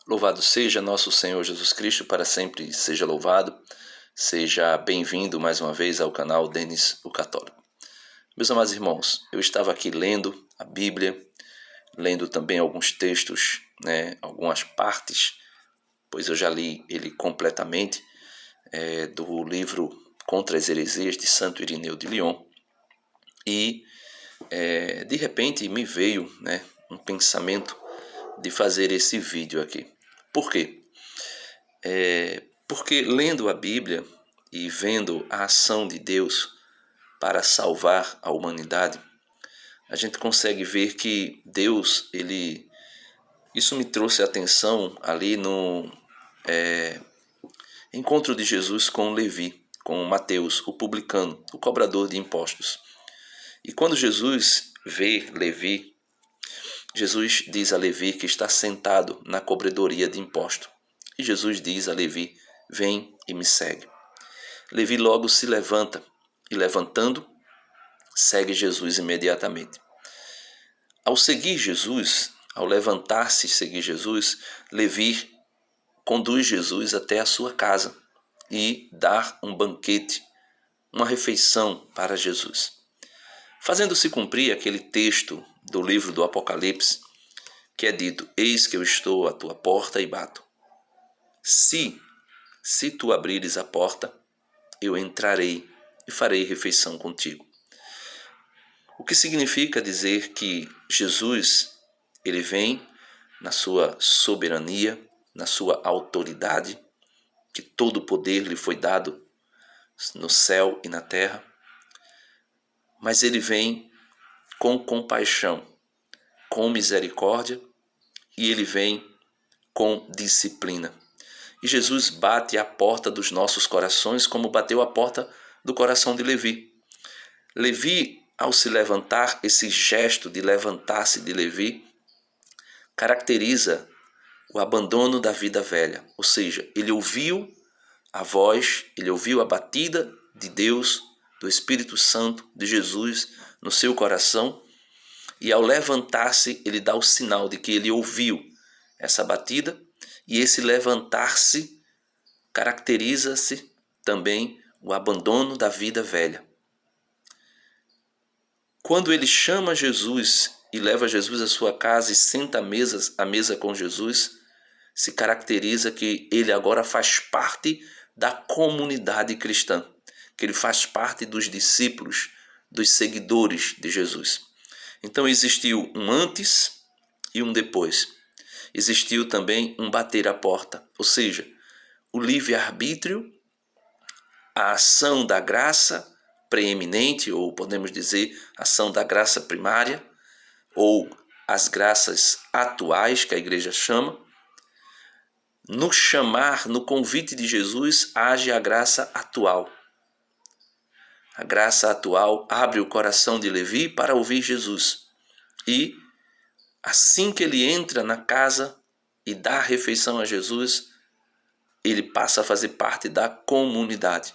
Louvado seja nosso Senhor Jesus Cristo, para sempre seja louvado. Seja bem-vindo mais uma vez ao canal Denis o Católico. Meus amados irmãos, eu estava aqui lendo a Bíblia, lendo também alguns textos, algumas partes, pois eu já li ele completamente, do livro Contra as Heresias de Santo Irineu de Lyon. E de repente me veio um pensamento de fazer esse vídeo aqui. Por quê? Porque lendo a Bíblia e vendo a ação de Deus para salvar a humanidade, a gente consegue ver que Deus, isso me trouxe a atenção ali no encontro de Jesus com Levi, com Mateus, o publicano, o cobrador de impostos. E quando Jesus vê Levi, Jesus diz a Levi que está sentado na cobradoria de imposto. E Jesus diz a Levi: vem e me segue. Levi logo se levanta e, levantando, segue Jesus imediatamente. Ao seguir Jesus, ao levantar-se e seguir Jesus, Levi conduz Jesus até a sua casa e dá um banquete, uma refeição para Jesus. Fazendo-se cumprir aquele texto do livro do Apocalipse, que é dito: eis que eu estou à tua porta e bato. Se tu abrires a porta, eu entrarei e farei refeição contigo. O que significa dizer que Jesus, ele vem na sua soberania, na sua autoridade, que todo o poder lhe foi dado no céu e na terra, mas ele vem com compaixão, com misericórdia, e ele vem com disciplina. E Jesus bate à porta dos nossos corações como bateu a porta do coração de Levi. Levi, ao se levantar, esse gesto de levantar-se de Levi caracteriza o abandono da vida velha. Ou seja, ele ouviu a voz, ele ouviu a batida de Deus, do Espírito Santo, de Jesus no seu coração, e ao levantar-se, ele dá o sinal de que ele ouviu essa batida, e esse levantar-se caracteriza-se também o abandono da vida velha. Quando ele chama Jesus e leva Jesus à sua casa e senta à mesa com Jesus, se caracteriza que ele agora faz parte da comunidade cristã, que ele faz parte dos discípulos, dos seguidores de Jesus. Então existiu um antes e um depois. Existiu também um bater à porta, ou seja, o livre-arbítrio, a ação da graça preeminente, ou podemos dizer, ação da graça primária, ou as graças atuais que a igreja chama. No chamar, no convite de Jesus, age a graça atual. A graça atual abre o coração de Levi para ouvir Jesus. E assim que ele entra na casa e dá a refeição a Jesus, ele passa a fazer parte da comunidade.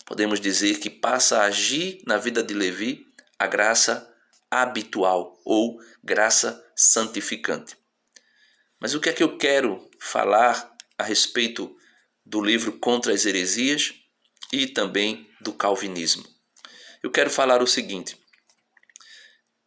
Podemos dizer que passa a agir na vida de Levi a graça habitual ou graça santificante. Mas o que é que eu quero falar a respeito do livro Contra as Heresias e também do Calvinismo? Eu quero falar o seguinte: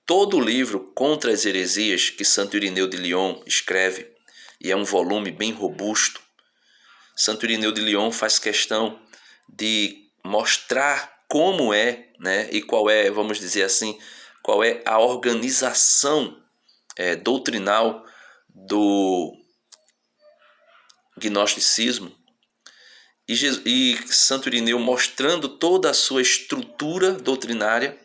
todo o livro Contra as Heresias que Santo Irineu de Lyon escreve, e é um volume bem robusto, Santo Irineu de Lyon faz questão de mostrar como e qual é, vamos dizer assim, qual é a organização doutrinal do gnosticismo, e Santo Irineu mostrando toda a sua estrutura doutrinária.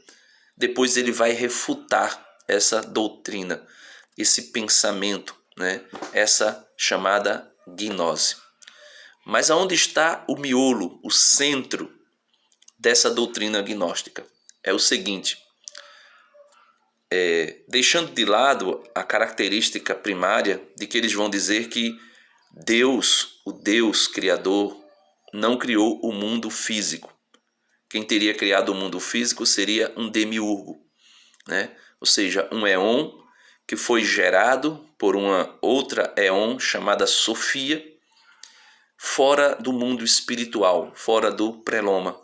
Depois ele vai refutar essa doutrina, esse pensamento, essa chamada gnose. Mas aonde está o miolo, o centro dessa doutrina gnóstica? É o seguinte: deixando de lado a característica primária de que eles vão dizer que Deus, o Deus Criador, não criou o mundo físico. Quem teria criado o mundo físico seria um demiurgo, ou seja, um éon que foi gerado por uma outra éon chamada Sofia, fora do mundo espiritual, fora do preloma.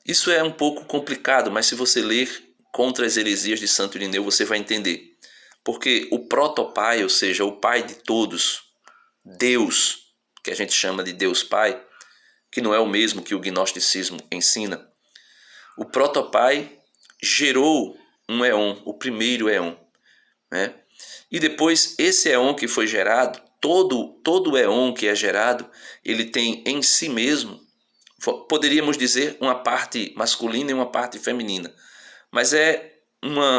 Isso é um pouco complicado, mas se você ler Contra as Heresias de Santo Irineu, você vai entender. Porque o protopai, ou seja, o pai de todos, Deus, que a gente chama de Deus Pai, que não é o mesmo que o gnosticismo ensina, o protopai gerou um éon, o primeiro éon, né? E depois esse éon que foi gerado, todo éon que é gerado, ele tem em si mesmo, poderíamos dizer, uma parte masculina e uma parte feminina, mas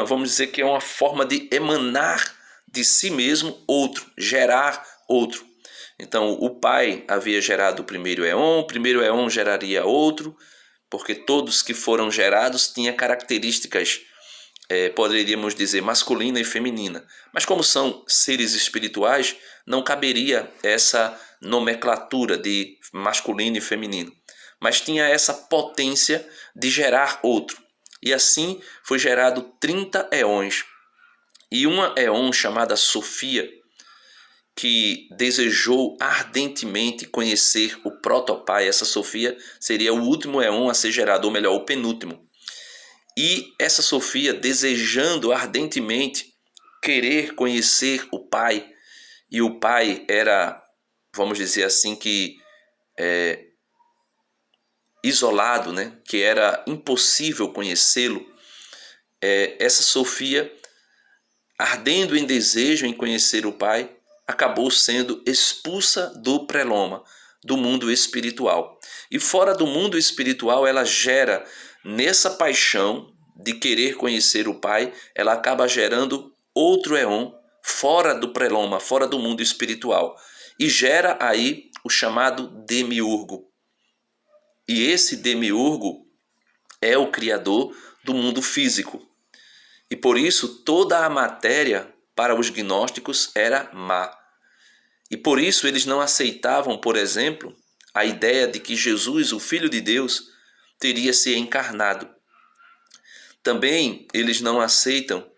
vamos dizer que é uma forma de emanar de si mesmo outro, gerar outro. Então o pai havia gerado o primeiro éon geraria outro, porque todos que foram gerados tinham características, poderíamos dizer, masculina e feminina. Mas como são seres espirituais, não caberia essa nomenclatura de masculino e feminino. Mas tinha essa potência de gerar outro. E assim foi gerado 30 éons. E uma éon chamada Sofia, que desejou ardentemente conhecer o protopai. Essa Sofia seria o último éon a ser gerado, ou melhor, o penúltimo. E essa Sofia, desejando ardentemente querer conhecer o pai, e o pai era, vamos dizer assim, que isolado, né? Que era impossível conhecê-lo, essa Sofia, ardendo em desejo em conhecer o pai, acabou sendo expulsa do preloma, do mundo espiritual. E fora do mundo espiritual, ela gera, nessa paixão de querer conhecer o pai, ela acaba gerando outro éon fora do preloma, fora do mundo espiritual. E gera aí o chamado demiurgo. E esse demiurgo é o criador do mundo físico. E por isso toda a matéria para os gnósticos era má. E por isso eles não aceitavam, por exemplo, a ideia de que Jesus, o Filho de Deus, teria se encarnado. Também eles não aceitam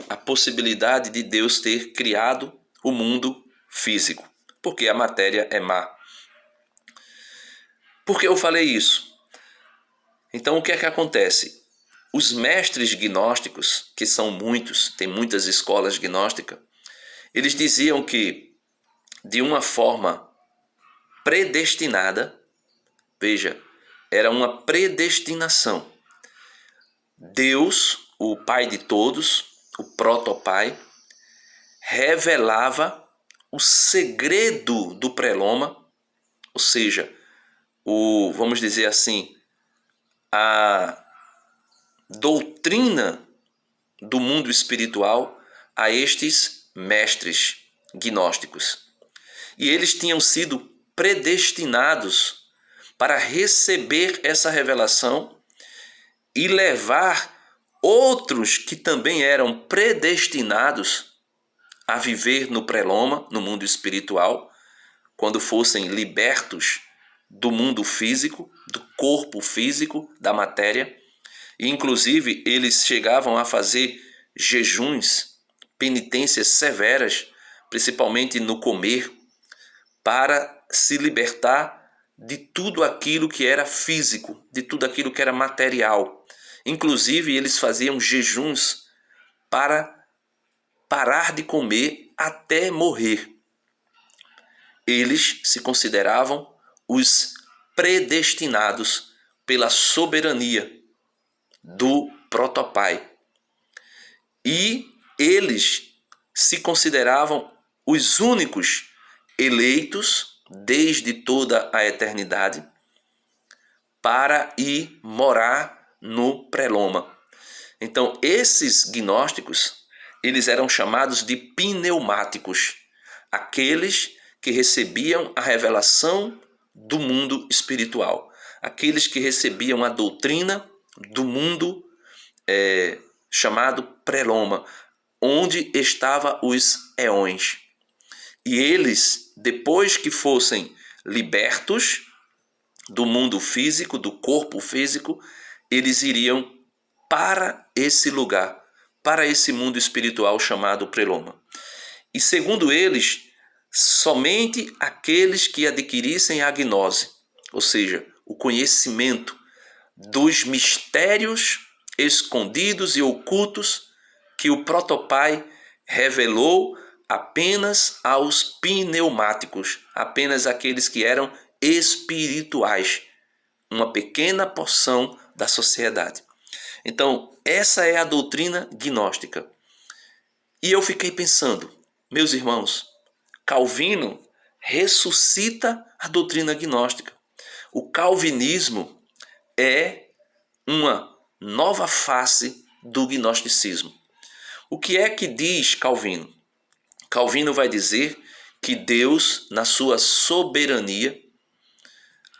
a possibilidade de Deus ter criado o mundo físico, porque a matéria é má. Por que eu falei isso? Então o que é que acontece? Os mestres gnósticos, que são muitos, tem muitas escolas gnósticas, eles diziam que, de uma forma predestinada, veja, era uma predestinação. Deus, o Pai de todos, o protopai, revelava o segredo do preloma, ou seja, vamos dizer assim, a doutrina do mundo espiritual a estes mestres gnósticos. E eles tinham sido predestinados para receber essa revelação e levar outros que também eram predestinados a viver no preloma, no mundo espiritual, quando fossem libertos do mundo físico, do corpo físico, da matéria. E, inclusive, eles chegavam a fazer jejuns, penitências severas, principalmente no comer, para se libertar de tudo aquilo que era físico, de tudo aquilo que era material. Inclusive, eles faziam jejuns para parar de comer até morrer. Eles se consideravam os predestinados pela soberania do protopai. E eles se consideravam os únicos eleitos desde toda a eternidade para ir morar no preloma. Então, esses gnósticos, eles eram chamados de pneumáticos, aqueles que recebiam a revelação do mundo espiritual, aqueles que recebiam a doutrina do mundo chamado preloma, onde estavam os éons. E eles, depois que fossem libertos do mundo físico, do corpo físico, eles iriam para esse lugar, para esse mundo espiritual chamado preloma. E segundo eles, somente aqueles que adquirissem a gnose, ou seja, o conhecimento dos mistérios escondidos e ocultos que o protopai revelou apenas aos pneumáticos, apenas aqueles que eram espirituais, uma pequena porção da sociedade. Então, essa é a doutrina gnóstica. E eu fiquei pensando, meus irmãos, Calvino ressuscita a doutrina gnóstica. O calvinismo é uma nova face do gnosticismo. O que é que diz Calvino? Calvino vai dizer que Deus, na sua soberania,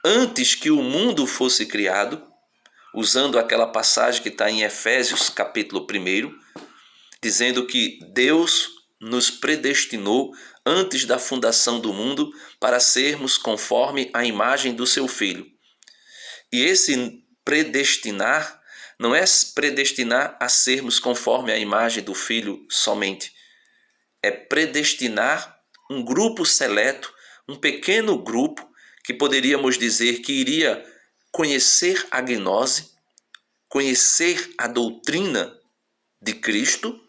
antes que o mundo fosse criado, usando aquela passagem que está em Efésios capítulo 1, dizendo que Deus nos predestinou antes da fundação do mundo para sermos conforme a imagem do seu Filho. E esse predestinar não é predestinar a sermos conforme a imagem do Filho somente. É predestinar um grupo seleto, um pequeno grupo, que poderíamos dizer que iria conhecer a gnose, conhecer a doutrina de Cristo,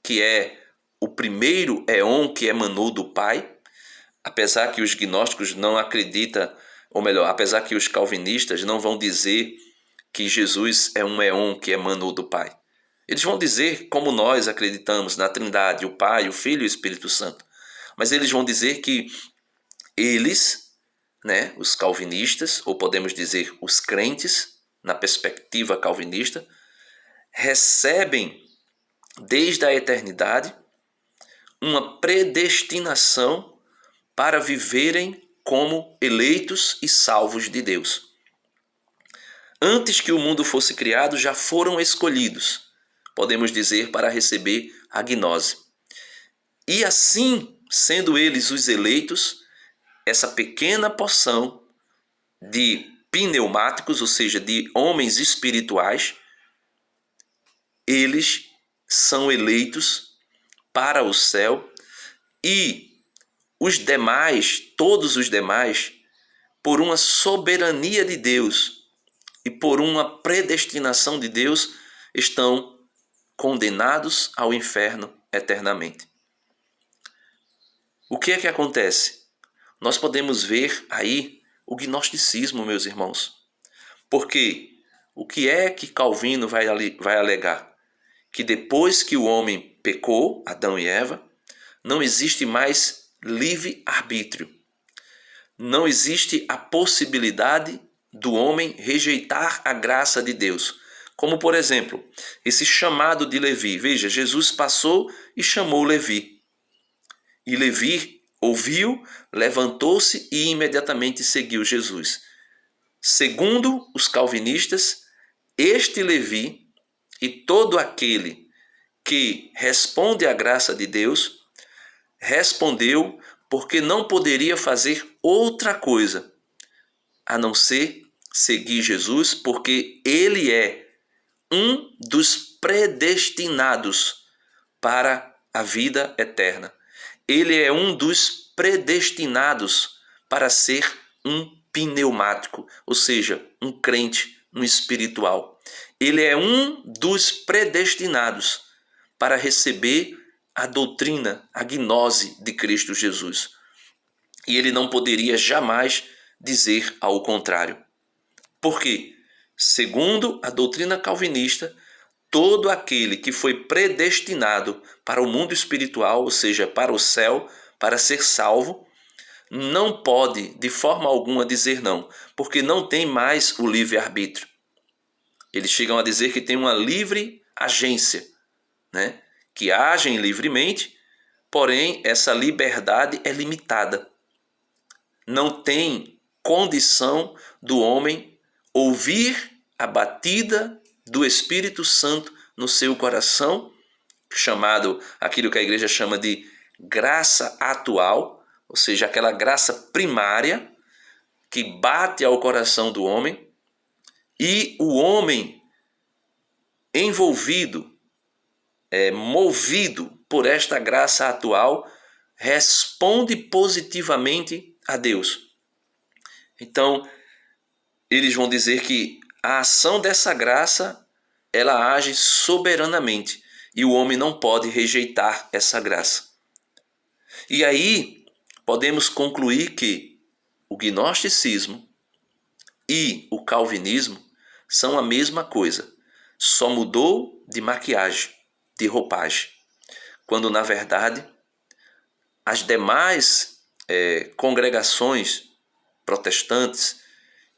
que é o primeiro éon que emanou do Pai, apesar que os gnósticos não acreditam, ou melhor, apesar que os calvinistas não vão dizer que Jesus é um éon que emanou do Pai. Eles vão dizer, como nós acreditamos na Trindade, o Pai, o Filho e o Espírito Santo. Mas eles vão dizer que eles, os calvinistas, ou podemos dizer os crentes, na perspectiva calvinista, recebem desde a eternidade uma predestinação para viverem como eleitos e salvos de Deus. Antes que o mundo fosse criado, já foram escolhidos, podemos dizer, para receber a gnose. E assim, sendo eles os eleitos, essa pequena porção de pneumáticos, ou seja, de homens espirituais, eles são eleitos para o céu, e os demais, todos os demais, por uma soberania de Deus e por uma predestinação de Deus, estão condenados ao inferno eternamente. O que é que acontece? Nós podemos ver aí o gnosticismo, meus irmãos. Porque o que é que Calvino vai alegar? Que depois que o homem pecou, Adão e Eva, não existe mais livre-arbítrio. Não existe a possibilidade do homem rejeitar a graça de Deus. Como, por exemplo, esse chamado de Levi. Veja, Jesus passou e chamou Levi. E Levi ouviu, levantou-se e imediatamente seguiu Jesus. Segundo os calvinistas, este Levi e todo aquele que responde à graça de Deus, respondeu porque não poderia fazer outra coisa a não ser seguir Jesus, porque ele é um dos predestinados para a vida eterna. Ele é um dos predestinados para ser um pneumático, ou seja, um crente, um espiritual. Ele é um dos predestinados para receber a doutrina, a gnose de Cristo Jesus. E ele não poderia jamais dizer ao contrário. Por quê? Segundo a doutrina calvinista, todo aquele que foi predestinado para o mundo espiritual, ou seja, para o céu, para ser salvo, não pode de forma alguma dizer não, porque não tem mais o livre-arbítrio. Eles chegam a dizer que tem uma livre agência, que agem livremente, porém essa liberdade é limitada. Não tem condição do homem ouvir a batida do Espírito Santo no seu coração, chamado, aquilo que a igreja chama de graça atual, ou seja, aquela graça primária que bate ao coração do homem, e o homem envolvido, movido por esta graça atual, responde positivamente a Deus. Então, eles vão dizer que a ação dessa graça, ela age soberanamente e o homem não pode rejeitar essa graça. E aí, podemos concluir que o gnosticismo e o calvinismo são a mesma coisa, só mudou de maquiagem, de roupagem, quando na verdade as demais congregações protestantes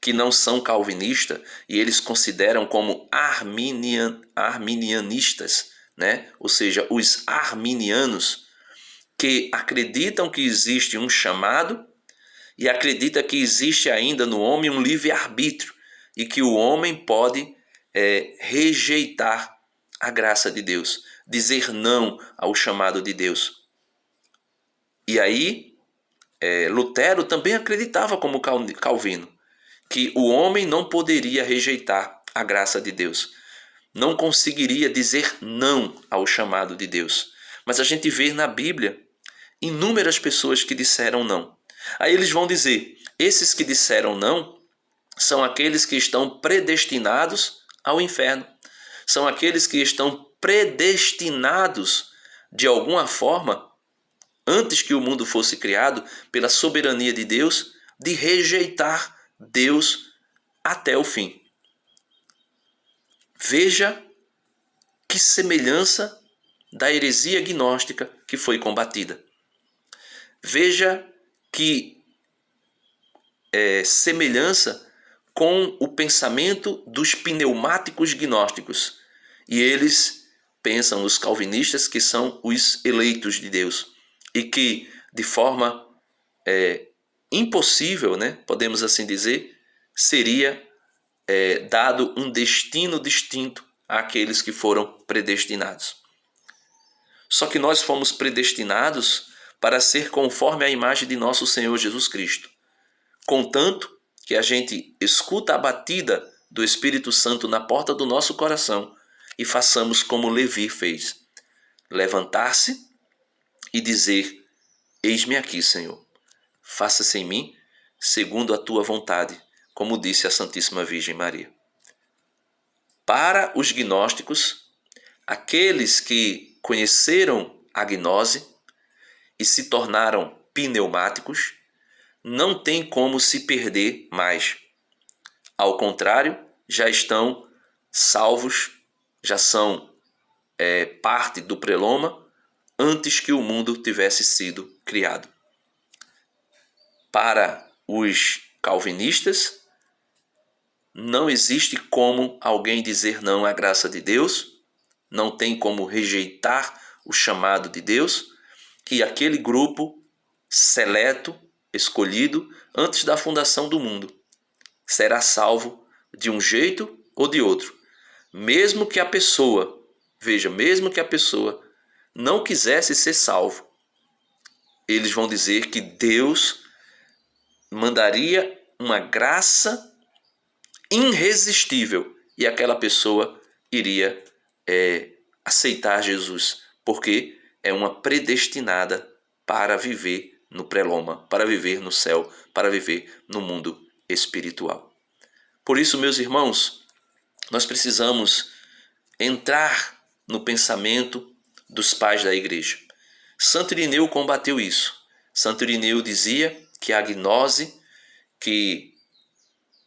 que não são calvinistas e eles consideram como arminianistas, né? Ou seja, os arminianos que acreditam que existe um chamado e acredita que existe ainda no homem um livre-arbítrio e que o homem pode rejeitar a graça de Deus, dizer não ao chamado de Deus. E aí, Lutero também acreditava como Calvino, que o homem não poderia rejeitar a graça de Deus, não conseguiria dizer não ao chamado de Deus. Mas a gente vê na Bíblia inúmeras pessoas que disseram não. Aí eles vão dizer, esses que disseram não são aqueles que estão predestinados ao inferno. São aqueles que estão predestinados, de alguma forma, antes que o mundo fosse criado, pela soberania de Deus, de rejeitar Deus até o fim. Veja que semelhança da heresia gnóstica que foi combatida. Veja que semelhança com o pensamento dos pneumáticos gnósticos. E eles pensam, os calvinistas, que são os eleitos de Deus. E que, de forma impossível, né, podemos assim dizer, seria dado um destino distinto àqueles que foram predestinados. Só que nós fomos predestinados para ser conforme a imagem de nosso Senhor Jesus Cristo. Contanto que a gente escuta a batida do Espírito Santo na porta do nosso coração e façamos como Levi fez. Levantar-se e dizer, eis-me aqui, Senhor. Faça-se em mim segundo a tua vontade, como disse a Santíssima Virgem Maria. Para os gnósticos, aqueles que conheceram a gnose e se tornaram pneumáticos, não tem como se perder mais. Ao contrário, já estão salvos, já são parte do preloma antes que o mundo tivesse sido criado. Para os calvinistas, não existe como alguém dizer não à graça de Deus, não tem como rejeitar o chamado de Deus, que aquele grupo seleto, escolhido antes da fundação do mundo, será salvo de um jeito ou de outro. Mesmo que a pessoa, mesmo que a pessoa não quisesse ser salvo, eles vão dizer que Deus mandaria uma graça irresistível e aquela pessoa iria aceitar Jesus, porque é uma predestinada para viver no preloma, para viver no céu, para viver no mundo espiritual. Por isso, meus irmãos, nós precisamos entrar no pensamento dos pais da igreja. Santo Irineu combateu isso. Santo Irineu dizia que a gnose, que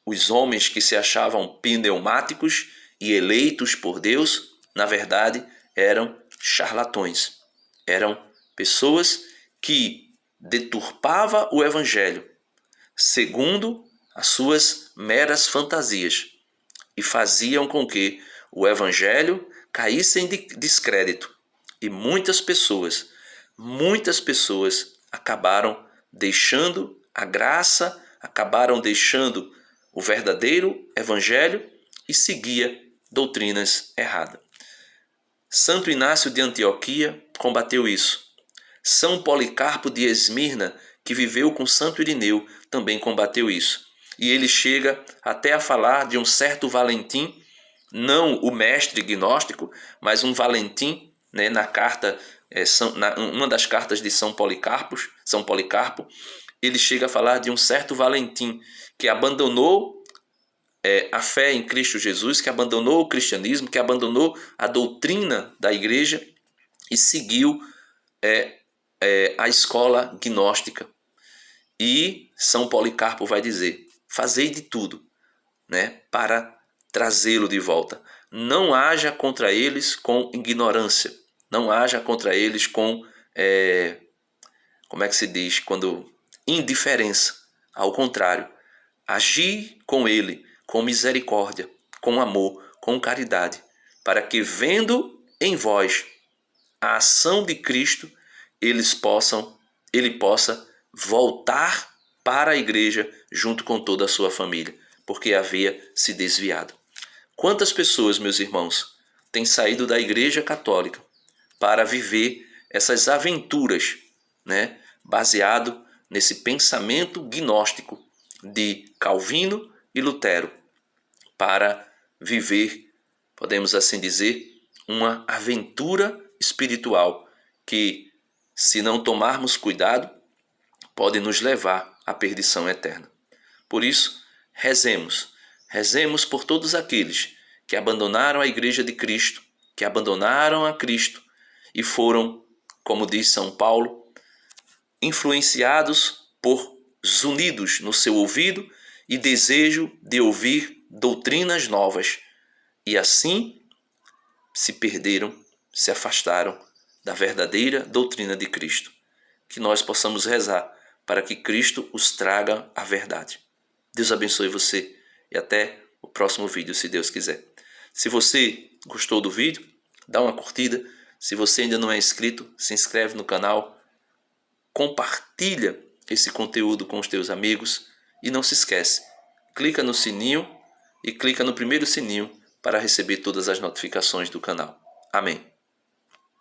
os homens que se achavam pneumáticos e eleitos por Deus, na verdade, eram charlatões. Eram pessoas que deturpavam o evangelho segundo as suas meras fantasias e faziam com que o evangelho caísse em descrédito. E muitas pessoas acabaram deixando a graça, acabaram deixando o verdadeiro evangelho e seguia doutrinas erradas. Santo Inácio de Antioquia combateu isso. São Policarpo de Esmirna, que viveu com Santo Irineu, também combateu isso. E ele chega até a falar de um certo Valentim não o mestre gnóstico, mas um Valentim, né, na carta, uma das cartas de São Policarpo, ele chega a falar de um certo Valentim que abandonou a fé em Cristo Jesus, que abandonou o cristianismo, que abandonou a doutrina da igreja e seguiu a escola gnóstica. E São Policarpo vai dizer: fazei de tudo, né, para trazê-lo de volta. Não haja contra eles com ignorância, não haja contra eles com, como é que se diz, indiferença. Ao contrário, agir com ele com misericórdia, com amor, com caridade, para que, vendo em vós a ação de Cristo, ele possa voltar para a igreja junto com toda a sua família, porque havia se desviado. Quantas pessoas, meus irmãos, têm saído da igreja católica para viver essas aventuras, né, baseado nesse pensamento gnóstico de Calvino e Lutero, para viver, podemos assim dizer, uma aventura espiritual que, se não tomarmos cuidado, pode nos levar à perdição eterna. Por isso, rezemos por todos aqueles que abandonaram a Igreja de Cristo, que abandonaram a Cristo e foram, como diz São Paulo, influenciados por zunidos no seu ouvido e desejo de ouvir doutrinas novas, e assim se perderam, se afastaram da verdadeira doutrina de Cristo. Que nós possamos rezar para que Cristo os traga a verdade. Deus abençoe você e até o próximo vídeo, se Deus quiser. Se você gostou do vídeo, dá uma curtida. Se você ainda não é inscrito, se inscreve no canal, compartilha esse conteúdo com os teus amigos e não se esquece, clica no sininho e clica no primeiro sininho para receber todas as notificações do canal. Amém.